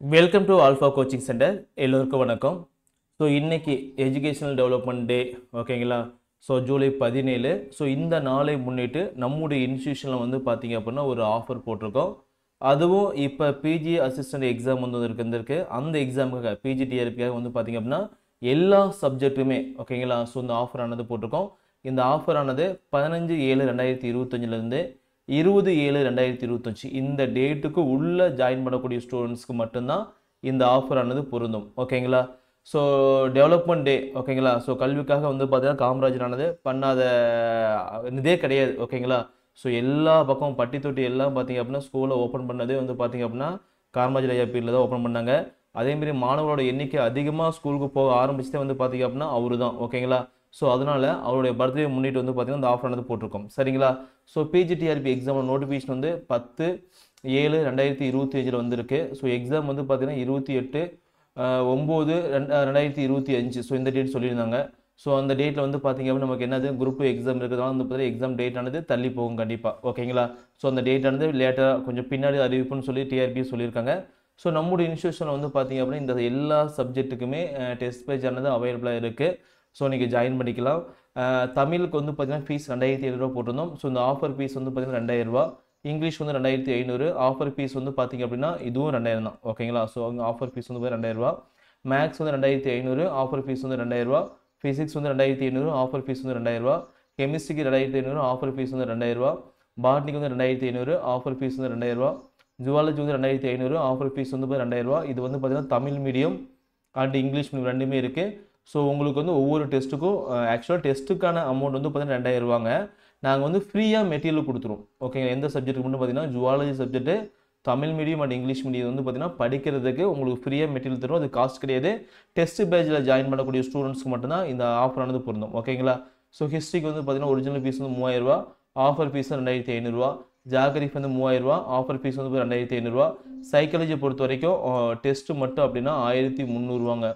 Welcome to alpha coaching centre. எல்லோருக்கும் வணக்கம். So இன்னைக்கு எஜுகேஷனல் டெவலப்மெண்ட் டே, ஓகேங்களா? ஸோ ஜூலை 17. ஸோ இந்த நாளை முன்னிட்டு நம்முடைய இன்ஸ்டியூஷனில் வந்து பார்த்தீங்க அப்படின்னா ஒரு ஆஃபர் போட்டிருக்கோம். அதுவும் இப்போ பிஜி அசிஸ்டன்ட் எக்ஸாம் வந்து இருந்திருக்கு. அந்த எக்ஸாமுக்காக பிஜி டிஆர்பிக்காக வந்து பார்த்தீங்க அப்படின்னா எல்லா சப்ஜெக்ட்டுமே, ஓகேங்களா? ஸோ இந்த ஆஃபர் ஆனது போட்டிருக்கோம். இந்த ஆஃபர் ஆனது 15/7/2025 20/7/2025 இந்த டேட்டுக்கு உள்ள ஜாயின் பண்ணக்கூடிய ஸ்டூடெண்ட்ஸ்க்கு மட்டும்தான் இந்த ஆஃபர் ஆனது பொருந்தும், ஓகேங்களா? ஸோ டெவலப்மெண்ட் டே, ஓகேங்களா? ஸோ கல்விக்காக வந்து பார்த்தீங்கன்னா காமராஜர் ஆனது பண்ணாத இதே கிடையாது, ஓகேங்களா? ஸோ எல்லா பக்கம் பட்டி தொட்டி எல்லாம் பார்த்தீங்க அப்படின்னா ஸ்கூலை ஓப்பன் பண்ணதே வந்து பார்த்தீங்க அப்படின்னா காமராஜர் ஐயா பீரியடில் தான் ஓப்பன் பண்ணாங்க. அதேமாரி மாணவரோட எண்ணிக்கை அதிகமாக ஸ்கூலுக்கு போக ஆரம்பிச்சதே வந்து பார்த்தீங்க அப்படின்னா அவரு தான், ஓகேங்களா? ஸோ அதனால் அவருடைய பர்த்டே முன்னிட்டு வந்து பார்த்தீங்கன்னா இந்த ஆஃபர் ஆனது போட்டிருக்கோம், சரிங்களா? ஸோ பிஜிடிஆர்பி எக்ஸாம் நோட்டிஃபிகேஷன் வந்து 10/7/2025 வந்திருக்கு. ஸோ எக்ஸாம் வந்து பார்த்தீங்கன்னா 28/9/2025. ஸோ இந்த டேட் சொல்லியிருந்தாங்க. ஸோ அந்த டேட்டில் வந்து பார்த்தீங்க அப்படின்னா நமக்கு என்னது குரூப் 2 எக்ஸாம் இருக்கிறதுனால வந்து பார்த்தீங்கன்னா எக்ஸாம் டேட் ஆனது தள்ளி போகும் கண்டிப்பாக, ஓகேங்களா? ஸோ அந்த டேட் ஆனது லேட்டாக கொஞ்சம் பின்னாடி அறிவிப்புன்னு சொல்லி டிஆர்பி சொல்லியிருக்காங்க. ஸோ நம்முடைய இன்ஸ்டியூஷனில் வந்து பார்த்தீங்க அப்படின்னா இந்த எல்லா சப்ஜெக்ட்டுக்குமே டெஸ்ட் பேஜ் ஆனது அவைலபிளாக இருக்குது. ஸோ நீங்கள் ஜாயின் பண்ணிக்கலாம். தமிழுக்கு வந்து பார்த்தீங்கன்னா ஃபீஸ் 2700 போட்டிருந்தோம். ஸோ இந்த ஆஃபர் ஃபீஸ் வந்து பார்த்தீங்கன்னா 2000. இங்கிலீஷ் வந்து 2500. ஆஃபர் ஃபீஸ் வந்து பார்த்தீங்க அப்படின்னா இதுவும் 2000 தான், ஓகேங்களா? ஸோ அவங்க ஆஃபர் ஃபீஸ் வந்து 2000. மேக்ஸ் வந்து 2500. ஆஃபர் ஃபீஸ் வந்து 2000. ஃபிசிக்ஸ் வந்து 2500. ஆஃபர் ஃபீஸ் வந்து 2000. கெமிஸ்ட்ரிக்கு 2500. ஆஃபர் ஃபீஸ் வந்து 2000. பாட்னிக்கு வந்து 2500. ஆஃபர் ஃபீஸ் வந்து 2000. ஜுவாலஜி வந்து 2500. ஆஃபர் ஃபீஸ் வந்து 2000. இது வந்து பார்த்தீங்கன்னா Tamil medium and English medium ரெண்டுமே இருக்குது. ஸோ உங்களுக்கு வந்து ஒவ்வொரு டெஸ்ட்டுக்கும் ஆக்சுவலாக டெஸ்ட்டுக்கான அமௌண்ட் வந்து பார்த்தீங்கன்னா 2000 ரூபாங்க. நாங்கள் வந்து ஃப்ரீயாக மெட்டீரியல் கொடுத்துருவோம், ஓகேங்க? எந்த சப்ஜெக்ட்டுக்கு மட்டும் பார்த்தீங்கன்னா zoology subject, Tamil medium and English medium வந்து பார்த்தீங்கன்னா படிக்கிறதுக்கு உங்களுக்கு ஃப்ரீயாக மெட்டீரியல் தரும். அது காஸ்ட் கிடையாது. டெஸ்ட் பேஜில் ஜாயின் பண்ணக்கூடிய ஸ்டூடெண்ட்ஸ்க்கு மட்டும்தான் இந்த ஆஃபர் ஆனது பொருந்தும், ஓகேங்களா? ஸோ ஹிஸ்ட்ரிக்கு வந்து பார்த்தீங்கன்னா ஒரிஜினல் ஃபீஸ் வந்து 3000 ரூபா. ஆஃபர் ஃபீஸ் 2500 ரூபா. ஜாகிரஃபி வந்து 3000 ரூபா. ஆஃபர் ஃபீஸ் வந்து 2500 ரூபா. சைக்காலஜி பொறுத்த வரைக்கும் டெஸ்ட்டு மட்டும் அப்படின்னா 1300 ரூபாங்க.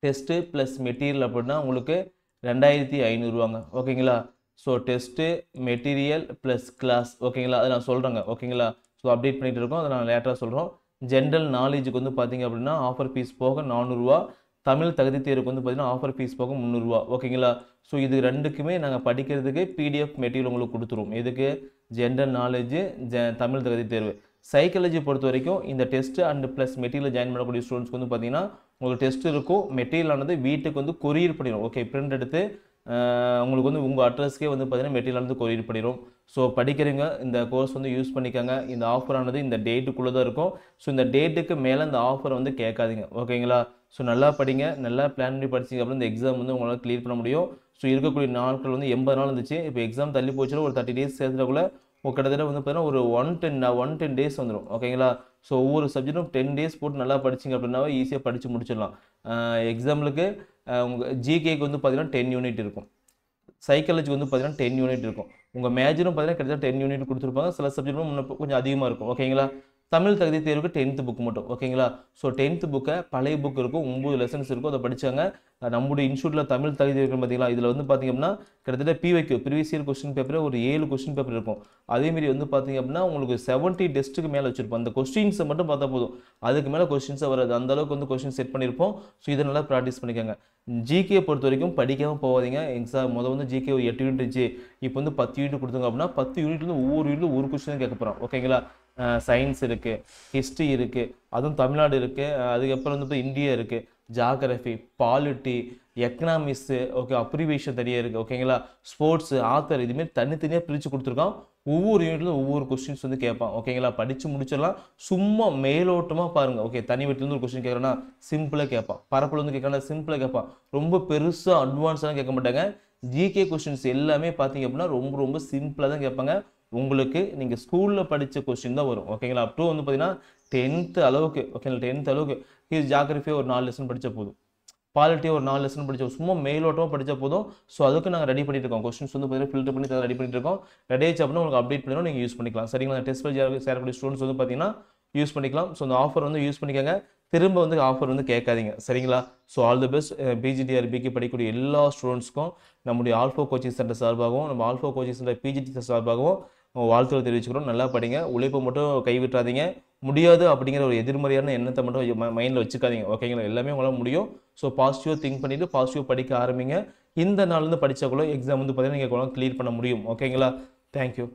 டெஸ்ட்டு ப்ளஸ் மெட்டீரியல் அப்படின்னா உங்களுக்கு 2500 ரூபாங்க, ஓகேங்களா? So test material plus class, ஓகேங்களா? அதை நான் சொல்கிறேங்க, ஓகேங்களா? ஸோ அப்டேட் பண்ணிகிட்டு இருக்கோம், அதை நான் லேட்டராக சொல்கிறோம். ஜென்ரல் நாலேஜுக்கு வந்து பார்த்தீங்க அப்படின்னா ஆஃபர் ஃபீஸ் போக 400 ரூபா. தமிழ் தகுதி தேர்வுக்கு வந்து பார்த்தீங்கன்னா ஆஃபர் ஃபீஸ் போக 300 ரூபா, ஓகேங்களா? ஸோ இது ரெண்டுக்குமே நாங்கள் படிக்கிறதுக்கு பிடிஎஃப் மெட்டீரியல் உங்களுக்கு கொடுத்துருவோம். எதுக்கு? ஜென்ரல் நாலேஜு, தமிழ் தகுதி தேர்வு. சைக்காலஜி பொறுத்த வரைக்கும் இந்த test and plus material join பண்ணக்கூடிய ஸ்டூடெண்ட்ஸ்க்கு வந்து பார்த்தீங்கன்னா உங்களுக்கு டெஸ்ட் இருக்கும், மெட்டீரியல் ஆனது வீட்டுக்கு வந்து கொரியர் பண்ணிடும், ஓகே? பிரிண்ட் எடுத்து உங்களுக்கு வந்து உங்கள் அட்ரஸ்க்கே வந்து பார்த்தீங்கன்னா மெட்டீரியல் வந்து கொரியர் பண்ணிடும். ஸோ படிக்கிறவங்க இந்த கோர்ஸ் வந்து யூஸ் பண்ணிக்காங்க. இந்த ஆஃபர் ஆனது இந்த டேட்டுக்குள்ளே தான் இருக்கும். ஸோ இந்த டேட்டுக்கு மேலே இந்த ஆஃபரை வந்து கேட்காதீங்க, ஓகேங்களா? ஸோ நல்லா படிங்க, நல்லா பிளான் பண்ணி படிச்சிங்க அப்படின்னா இந்த எக்ஸாம் வந்து உங்களால் கிளியர் பண்ண முடியும். ஸோ இருக்கக்கூடிய நாட்கள் வந்து 80 நாள் இருந்துச்சு. இப்போ எக்ஸாம் தள்ளி போச்சுன்னா ஒரு 30 டேஸ் சேர்த்துக்குள்ள கிட்டத்தட்ட வந்து பார்த்தீங்கன்னா ஒரு 110 டேஸ் வந்துடும், ஓகேங்களா? ஸோ ஒவ்வொரு சப்ஜெக்ட்டும் 10 டேஸ் போட்டு நல்லா படிச்சிங்க அப்படின்னாவே ஈஸியாக படித்து முடிச்சிடலாம். எக்ஸாம்பிளுக்கு உங்கள் ஜிகேக்கு வந்து பார்த்தீங்கன்னா 10 யூனிட் இருக்கும். சைக்காலஜிக்கு வந்து பார்த்தீங்கன்னா 10 யூனிட் இருக்கும். உங்கள் மேஜரும் பார்த்தீங்கன்னா கிட்டத்தட்ட 10 யூனிட் கொடுத்துருப்பாங்க. சில சப்ஜெக்ட்டும் முன்ன கொஞ்சம் அதிகமாக இருக்கும், ஓகேங்களா? தமிழ் தகுதி தேர்வுக்கு 10th புக் மட்டும், ஓகேங்களா? ஸோ 10th புக்கை பழைய புக் இருக்கும், 9 லெசன்ஸ் இருக்கும், அதை படித்தாங்க. நம்முடைய இன்ஸ்டியூட்டில் தமிழ் தகுதி இருக்கும் பார்த்தீங்களா? இதில் வந்து பார்த்தீங்க அப்படின்னா கிட்டத்தட்ட PYQ previous year question paper ஒரு 7 கொஸ்டின் பேப்பர் இருக்கும். அதேமாரி வந்து பார்த்தீங்க அப்படின்னா உங்களுக்கு 70 டெஸ்ட்டுக்கு மேலே வச்சுருப்போம். அந்த கொஸ்டின்ஸை மட்டும் பார்த்தா போதும், அதுக்கு மேலே கொஸ்டின்ஸாக வராது. அந்தளவுக்கு வந்து கொஸ்டின் செட் பண்ணியிருப்போம். ஸோ இதை நல்லா ப்ராக்டிஸ் பண்ணிக்கோங்க. ஜிகே பொறுத்த வரைக்கும் படிக்காமல் போகாதீங்க. எக்ஸாம் வந்து ஜிகே 8 யூனிட் இருந்துச்சு, இப்போ வந்து 10 யூனிட் கொடுத்துங்க அப்படின்னா 10 யூனிட்லேருந்து ஒவ்வொரு யூனிட்ல ஒரு கொஸ்டின் கேட்க போகிறோம், ஓகேங்களா? சயின்ஸ் இருக்குது, ஹிஸ்ட்ரி இருக்குது, அதுவும் தமிழ்நாடு இருக்குது, அதுக்கப்புறம் வந்து இந்தியா இருக்குது, geography, polity, economics, okay, abbreviation தனியாக இருக்குது, ஓகேங்களா? ஸ்போர்ட்ஸு, ஆத்தர், இதுமாரி தனித்தனியாக பிரித்து கொடுத்துருக்கோம். ஒவ்வொரு யூனிட்லையும் ஒவ்வொரு கொஸ்டின்ஸ் வந்து கேட்பான், ஓகேங்களா? படித்து முடிச்சிடலாம். சும்மா மேலோட்டமாக பாருங்கள், ஓகே? தனி வீட்டிலேருந்து ஒரு கொஸ்டின் கேட்குறேன்னா சிம்பிளாக கேட்பான். பரப்பில் வந்து கேட்கறா சிம்பிளாக கேட்பான். ரொம்ப பெருசாக அட்வான்ஸாக கேட்க மாட்டாங்க. ஜிகே கொஸ்டின்ஸ் எல்லாமே பார்த்தீங்க அப்படின்னா ரொம்ப ரொம்ப சிம்பிளாக தான் கேட்பாங்க. உங்களுக்கு நீங்கள் ஸ்கூலில் படித்த கொஸ்டின் தான் வரும், ஓகேங்களா? அப் டூ வந்து பார்த்தீங்கன்னா 10th அளவுக்கு, ஓகேங்களா? 10th அளவுக்கு ஜாகிரஃபியை ஒரு 4 லெசன் படித்தா போதும், பாலிட்டியை ஒரு 4 லெசன் படித்தோம், சும்மா மேலோட்டமாக படித்தா போதும். ஸோ அதுக்கு நாங்கள் ரெடி பண்ணிட்டு இருக்கோம். கொஸ்டின்ஸ் வந்து பார்த்தீங்கன்னா ஃபில்டர் பண்ணி ரெடி பண்ணிட்டு இருக்கோம். ரெடி ஆச்சு அப்படின்னா உங்களுக்கு அப்டேட் பண்ணிடும், நீங்கள் யூஸ் பண்ணிக்கலாம், சரிங்களா? டெஸ்ட் பேஜ் சேரக்கூடிய ஸ்டூடெண்ட்ஸ் வந்து பார்த்தீங்கன்னா யூஸ் பண்ணிக்கலாம். ஸோ அந்த ஆஃபர் வந்து யூஸ் பண்ணிக்கோங்க. திரும்ப வந்து ஆஃபர் வந்து கேட்காதீங்க, சரிங்களா? So all the best. பிஜிடிஆர்பிக்கு படிக்கக்கூடிய எல்லா ஸ்டூடெண்ட்ஸ்க்கும் நம்முடைய ஆல்ஃபா கோச்சிங் சென்டர் சார்பாகவும் நம்ம ஆல்ஃபா கோச்சிங் சென்டர் பிஜிடி சார்பாகவும் வாழ்த்துக்கள் தெரிவிச்சுக்கிறோம். நல்லா படிங்க. உழைப்பை மட்டும் கைவிட்றாதீங்க. முடியாது அப்படிங்கிற ஒரு எதிர்மறையான எண்ணத்தை மட்டும் மைண்டில் வச்சுக்காதீங்க. ஓகேங்களா? எல்லாமே உங்களால் முடியும். ஸோ பாசிட்டிவாக திங்க் பண்ணிவிட்டு பாசிட்டிவ் படிக்க ஆரம்பிங்க. இந்த நாள்லேருந்து படித்தா கூட எக்ஸாம் வந்து பார்த்தீங்கன்னா நீங்கள் கிளியர் பண்ண முடியும். ஓகேங்களா? தேங்க்யூ.